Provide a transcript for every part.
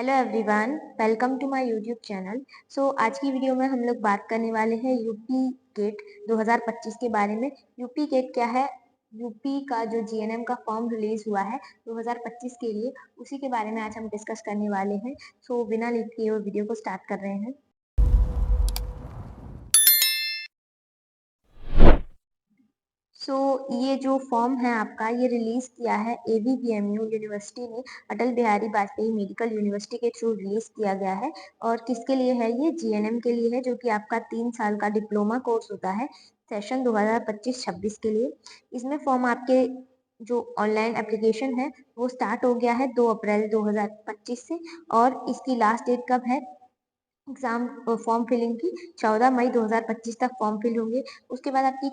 Hello everyone, welcome to my YouTube channel. आज की video में हम लोग बात करने वाले हैं यूपी गेट 2025 के बारे में। यूपी गेट क्या है? यूपी का जो जीएनएम का फॉर्म रिलीज हुआ है 2025 के लिए, उसी के बारे में आज हम डिस्कस करने वाले हैं। बिना लेट किए हुए वीडियो को स्टार्ट कर रहे हैं। ये जो फॉर्म है आपका, ये रिलीज किया है एवीवीएमयू यूनिवर्सिटी ने, अटल बिहारी वाजपेयी मेडिकल यूनिवर्सिटी के थ्रू रिलीज किया गया है। और किसके लिए है? ये जीएनएम के लिए है, जो कि आपका 3 साल का डिप्लोमा कोर्स होता है सेशन 2025-26 के लिए। इसमें फॉर्म आपके जो ऑनलाइन एप्लीकेशन है वो स्टार्ट हो गया है 2 अप्रैल 2025 से, और इसकी लास्ट डेट कब है एग्जाम फॉर्म फिलिंग की? 14 मई 2025 तक फॉर्म फिल होंगे। उसके बाद आपकी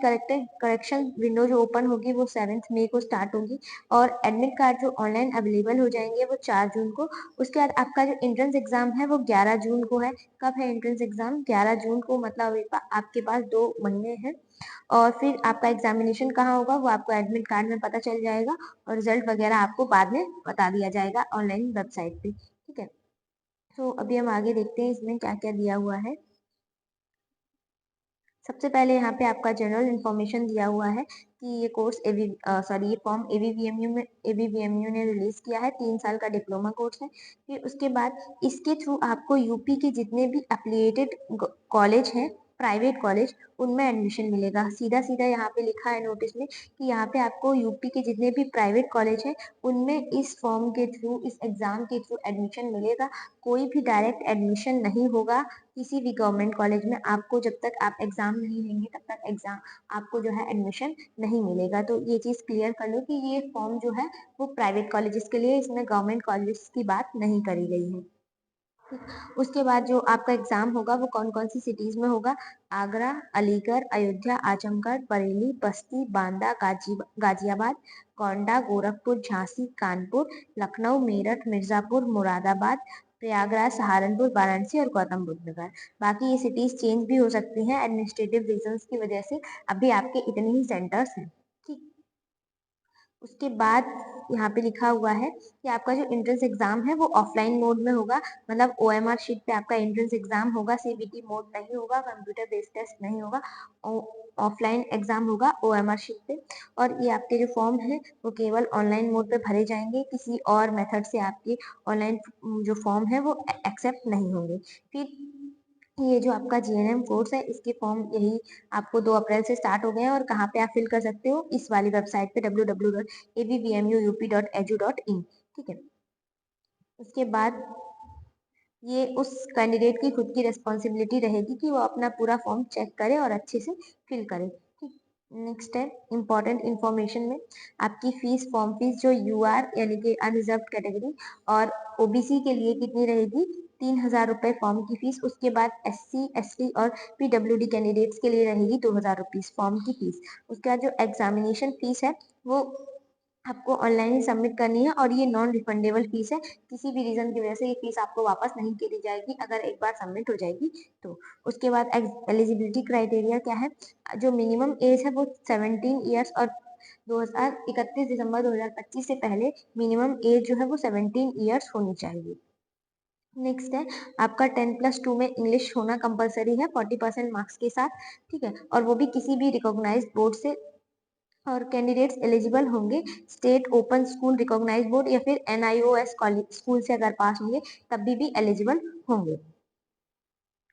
करेक्शन विंडो जो ओपन होगी वो 7 मई को स्टार्ट होगी, और एडमिट कार्ड जो ऑनलाइन अवेलेबल हो जाएंगे वो 4 जून को। उसके बाद आपका जो एंट्रेंस एग्जाम है वो 11 जून को है। कब है एंट्रेंस एग्जाम? 11 जून को, मतलब आपके पास 2 महीने हैं। और फिर आपका एग्जामिनेशन कहाँ होगा वो आपको एडमिट कार्ड में पता चल जाएगा, और रिजल्ट वगैरह आपको बाद में बता दिया जाएगा ऑनलाइन वेबसाइट पे। ठीक है, अभी हम आगे देखते हैं इसमें क्या क्या दिया हुआ है। सबसे पहले यहाँ पे आपका जनरल इन्फॉर्मेशन दिया हुआ है कि ये कोर्स ये फॉर्म एवीवीएमयू ने रिलीज किया है। 3 साल का डिप्लोमा कोर्स है। फिर उसके बाद इसके थ्रू आपको यूपी के जितने भी एफिलिएटेड कॉलेज हैं, प्राइवेट कॉलेज, उनमें एडमिशन मिलेगा। सीधा सीधा यहाँ पे लिखा है नोटिस में कि यहाँ पे आपको यूपी के जितने भी प्राइवेट कॉलेज हैं उनमें इस फॉर्म के थ्रू, इस एग्जाम के थ्रू एडमिशन मिलेगा। कोई भी डायरेक्ट एडमिशन नहीं होगा किसी भी गवर्नमेंट कॉलेज में। आपको जब तक आप एग्जाम नहीं लेंगे तब तक एग्जाम आपको जो है एडमिशन नहीं मिलेगा। तो ये चीज क्लियर कर लो कि ये फॉर्म जो है वो प्राइवेट कॉलेजेस के लिए, इसमें गवर्नमेंट कॉलेजेस की बात नहीं करी गई है। उसके बाद जो आपका एग्जाम होगा वो कौन कौन सी सिटीज में होगा? आगरा, अलीगढ़, अयोध्या, आजमगढ़, बरेली, बस्ती, बांदा, गाजियाबाद, गोंडा, गोरखपुर, झांसी, कानपुर, लखनऊ, मेरठ, मिर्जापुर, मुरादाबाद, प्रयागराज, सहारनपुर, वाराणसी और गौतम बुद्ध नगर। बाकी ये सिटीज चेंज भी हो सकती हैं एडमिनिस्ट्रेटिव रीजंस की वजह से। अभी आपके इतने ही सेंटर्स हैं। ठीक, उसके बाद यहाँ पे लिखा हुआ है कि आपका जो एंट्रेंस एग्जाम है वो ऑफलाइन मोड में होगा, मतलब ओएमआर शीट पे आपका एंट्रेंस एग्जाम होगा। सीबीटी मोड नहीं होगा, कंप्यूटर बेस्ड टेस्ट नहीं होगा, ऑफलाइन एग्जाम होगा ओएमआर शीट पे। और ये आपके जो फॉर्म है वो केवल ऑनलाइन मोड पे भरे जाएंगे, किसी और मेथड से आपके ऑनलाइन जो फॉर्म है वो एक्सेप्ट नहीं होंगे। फिर ये जो आपका जीएनएम कोर्स है इसके फॉर्म यही आपको 2 अप्रैल से स्टार्ट हो गए हैं, और कहाँ पे आप फिल कर सकते हो? इस वाली वेबसाइट पे www.avvmuup.edu.in। ठीक है, उसके बाद ये उस कैंडिडेट की खुद की रिस्पॉन्सिबिलिटी रहेगी कि वो अपना पूरा फॉर्म चेक करे और अच्छे से फिल करे। ठीक, नेक्स्ट है इम्पोर्टेंट इन्फॉर्मेशन में आपकी फीस, फॉर्म फीस जो यूआर यानी कि अनरिजर्व कैटेगरी और ओबीसी के लिए कितनी रहेगी? 3,000 रुपए फॉर्म की फीस। उसके बाद SC ST और PWD कैंडिडेट्स के लिए रहेगी 2,000 रुपीज फॉर्म की फीस। उसके बाद जो एग्जामिनेशन फीस है वो आपको ऑनलाइन ही सबमिट करनी है, और ये नॉन रिफंडेबल फीस है। किसी भी रीजन की वजह से ये फीस आपको वापस नहीं करी जाएगी अगर एक बार सबमिट हो जाएगी तो। उसके बाद एलिजिबिलिटी क्राइटेरिया क्या है? जो मिनिमम एज है वो 17 ईयर्स, और 31 दिसंबर 2025 से पहले मिनिमम एज जो है वो 17 ईयर्स होनी चाहिए। नेक्स्ट है आपका 10+2 में इंग्लिश होना कंपलसरी है 40% मार्क्स के साथ। ठीक है, और वो भी किसी भी रिकॉग्नाइज्ड बोर्ड से। और कैंडिडेट्स एलिजिबल होंगे state open school recognised board या फिर NIOS स्कूल से अगर पास होंगे तब भी एलिजिबल होंगे।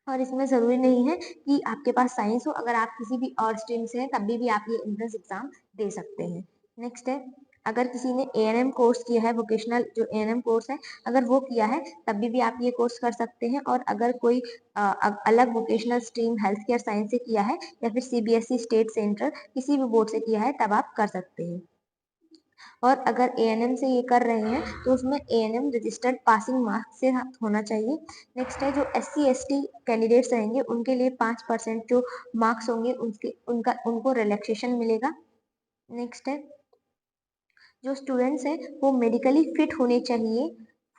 और इसमें जरूरी नहीं है कि आपके पास साइंस हो, अगर आप किसी भी और स्ट्रीम से हैं तब भी आप ये एंट्रेंस एग्जाम दे सकते हैं। नेक्स्ट है अगर किसी ने ANM कोर्स किया है, वोकेशनल जो ANM कोर्स है, अगर वो किया है तब भी आप ये कोर्स कर सकते हैं। और अगर कोई अलग vocational stream health care science से किया है या फिर CBSE स्टेट सेंट्रल किसी भी बोर्ड से किया है तब आप कर सकते हैं। और अगर ANM से ये कर रहे हैं तो उसमें ANM रजिस्टर्ड पासिंग मार्क्स से होना चाहिए। नेक्स्ट है जो SC ST कैंडिडेट्स रहेंगे उनके लिए 5% जो मार्क्स होंगे उनको रिलैक्सेशन मिलेगा। नेक्स्ट है जो स्टूडेंट्स हैं वो मेडिकली फिट होने चाहिए।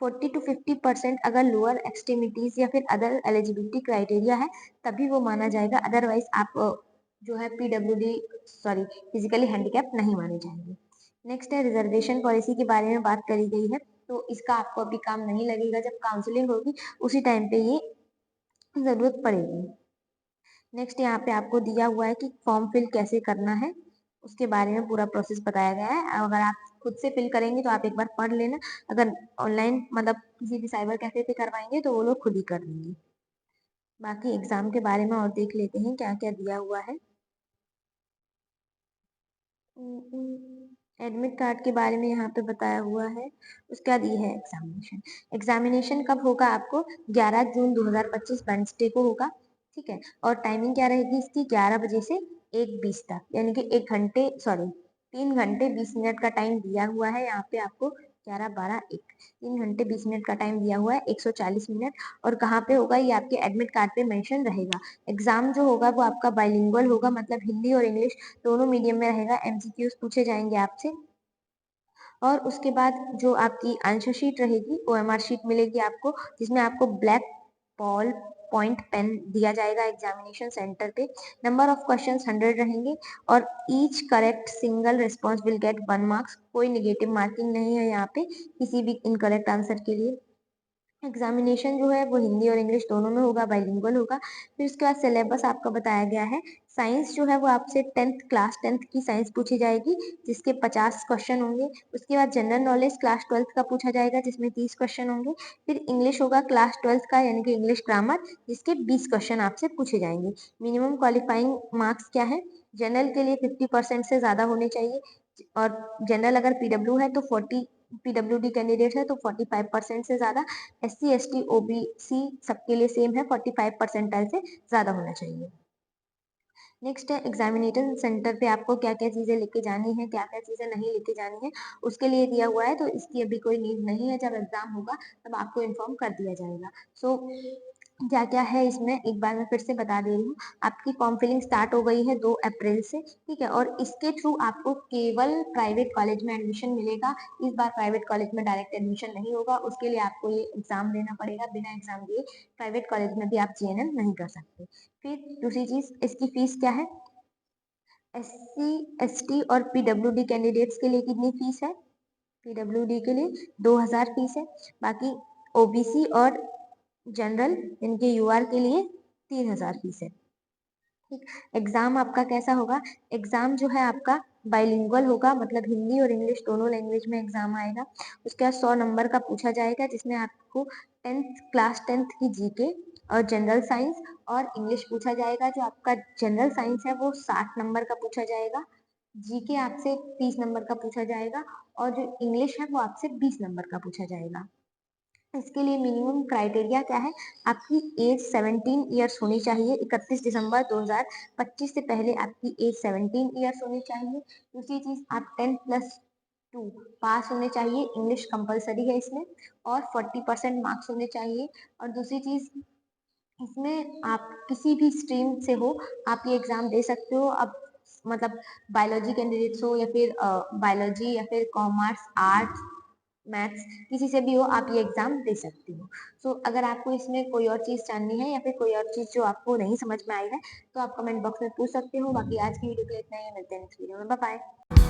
40 to 50% अगर लोअर एक्सट्रीमिटीज या फिर अदर एलिजिबिलिटी क्राइटेरिया है तभी वो माना जाएगा, अदरवाइज आप जो है फिजिकली हैंडीकैप नहीं माने जाएंगे। नेक्स्ट है रिजर्वेशन पॉलिसी के बारे में बात करी गई है। तो इसका आपको अभी काम नहीं लगेगा, जब काउंसलिंग होगी उसी टाइम पे ये ज़रूरत पड़ेगी। नेक्स्ट यहाँ पे आपको दिया हुआ है कि फॉर्म फिल कैसे करना है, उसके बारे में पूरा प्रोसेस बताया गया है। अगर आप खुद से फिल करेंगे तो आप एक बार पढ़ लेना, अगर ऑनलाइन मतलब किसी भी साइबर कैफे पे करवाएंगे तो वो लोग खुद ही कर देंगे। बाकी एग्जाम के बारे में और देख लेते हैं क्या क्या दिया हुआ है। एडमिट कार्ड के बारे में यहाँ पे बताया हुआ है। उसके बाद ये है एग्जामिनेशन। एग्जामिनेशन कब होगा? आपको 11 जून 2025 वेडनेसडे को होगा, ठीक है। और टाइमिंग क्या रहेगी इसकी? 11 बजे से 1:20 तक, यानी कि 3 घंटे 20 मिनट का टाइम दिया हुआ है यहाँ पे आपको। 11, 12, 1, 3 घंटे 20 मिनट का टाइम दिया हुआ है, 140 मिनट। और कहाँ पे होगा ये आपके एडमिट कार्ड पे मेंशन रहेगा। एग्जाम जो होगा वो आपका बाइलिंगुअल होगा, मतलब हिंदी और इंग्लिश दोनों मीडियम में रहेगा। एमसीक्यूज पूछे जाएंगे आपसे। और उसके बाद जो आपकी आंसर शीट रहेगी, ओएमआर शीट मिलेगी आपको, जिसमें आपको ब्लैक बॉल पॉइंट पेन दिया जाएगा एग्जामिनेशन सेंटर पे। नंबर ऑफ क्वेश्चंस 100 रहेंगे और each correct single response will get 1 marks. कोई निगेटिव मार्किंग नहीं है यहाँ पे किसी भी इनकरेक्ट आंसर के लिए। एग्जामिनेशन जो है वो हिंदी और इंग्लिश दोनों में होगा, बाइलिंगुअल होगा। फिर उसके बाद सिलेबस आपका बताया गया है। साइंस जो है वो आपसे क्लास 10th की साइंस पूछी जाएगी, जिसके 50 क्वेश्चन होंगे। उसके बाद जनरल नॉलेज क्लास 12th का पूछा जाएगा, जिसमें 30 क्वेश्चन होंगे। फिर इंग्लिश होगा क्लास 12th का, यानी कि इंग्लिश ग्रामर, जिसके 20 क्वेश्चन आपसे पूछे जाएंगे। मिनिमम क्वालिफाइंग मार्क्स क्या है? जनरल के लिए 50% से ज्यादा होने चाहिए, और जनरल अगर पीडब्ल्यू है तो 40, पीडब्ल्यूडी कैंडिडेट है तो 45% से ज्यादा। एससी एसटी ओबीसी सबके लिए सेम है, 45 परसेंटाइल से ज्यादा होना चाहिए। नेक्स्ट है एग्जामिनेशन सेंटर पे आपको क्या क्या चीजें लेके जानी है, क्या क्या चीजें नहीं लेके जानी है, उसके लिए दिया हुआ है। तो इसकी अभी कोई नीड नहीं है, जब एग्जाम होगा तब आपको इन्फॉर्म कर दिया जाएगा। सो क्या क्या है इसमें एक बार मैं फिर से बता दे रही हूँ। आपकी फॉर्म फिलिंग स्टार्ट हो गई है 2 अप्रैल से, ठीक है। और इसके थ्रू आपको केवल प्राइवेट कॉलेज में एडमिशन मिलेगा। इस बार प्राइवेट कॉलेज में डायरेक्ट एडमिशन नहीं होगा, उसके लिए आपको ये एग्जाम देना पड़ेगा। बिना एग्जाम दिए प्राइवेट कॉलेज में भी आप जीएनएम नहीं कर सकते। फिर दूसरी चीज, इसकी फीस क्या है? एससी एसटी और पीडब्ल्यूडी कैंडिडेट्स के लिए कितनी फीस है? पीडब्ल्यूडी के लिए 2000 फीस है। बाकी ओबीसी और जनरल इनके यूआर के लिए 3000 फीस है। ठीक। एग्जाम आपका कैसा होगा? एग्जाम जो है आपका बाइलिंगुअल होगा, मतलब हिंदी और इंग्लिश दोनों लैंग्वेज में एग्जाम आएगा। उसके बाद 100 नंबर का पूछा जाएगा, जिसमें आपको क्लास 10th की जीके और जनरल साइंस और इंग्लिश पूछा जाएगा। जो आपका जनरल साइंस है वो 60 नंबर का पूछा जाएगा, जीके आपसे 30 नंबर का पूछा जाएगा, और जो इंग्लिश है वो आपसे 20 नंबर का पूछा जाएगा। इसके लिए मिनिमम क्राइटेरिया क्या है? आपकी एज 17 ईयर्स होनी चाहिए। 31 दिसंबर 2025 से पहले आपकी एज 17 ईयर्स होनी चाहिए। दूसरी चीज, आप 10+2 पास होने चाहिए, इंग्लिश कंपलसरी है इसमें, और 40% मार्क्स होने चाहिए। और दूसरी चीज, इसमें आप किसी भी स्ट्रीम से हो आप ये एग्जाम दे सकते हो। अब मतलब बायोलॉजी कैंडिडेट्स हो, या फिर बायोलॉजी, या फिर कॉमर्स, आर्ट्स, मैथ्स, किसी से भी हो आप ये एग्जाम दे सकते हो। सो अगर आपको इसमें कोई और चीज जाननी है, या फिर कोई और चीज जो आपको नहीं समझ में आई है, तो आप कमेंट बॉक्स में पूछ सकते हो। बाकी आज की वीडियो के लिए इतना ही, मिलते हैं नेक्स्ट वीडियो में। Bye bye.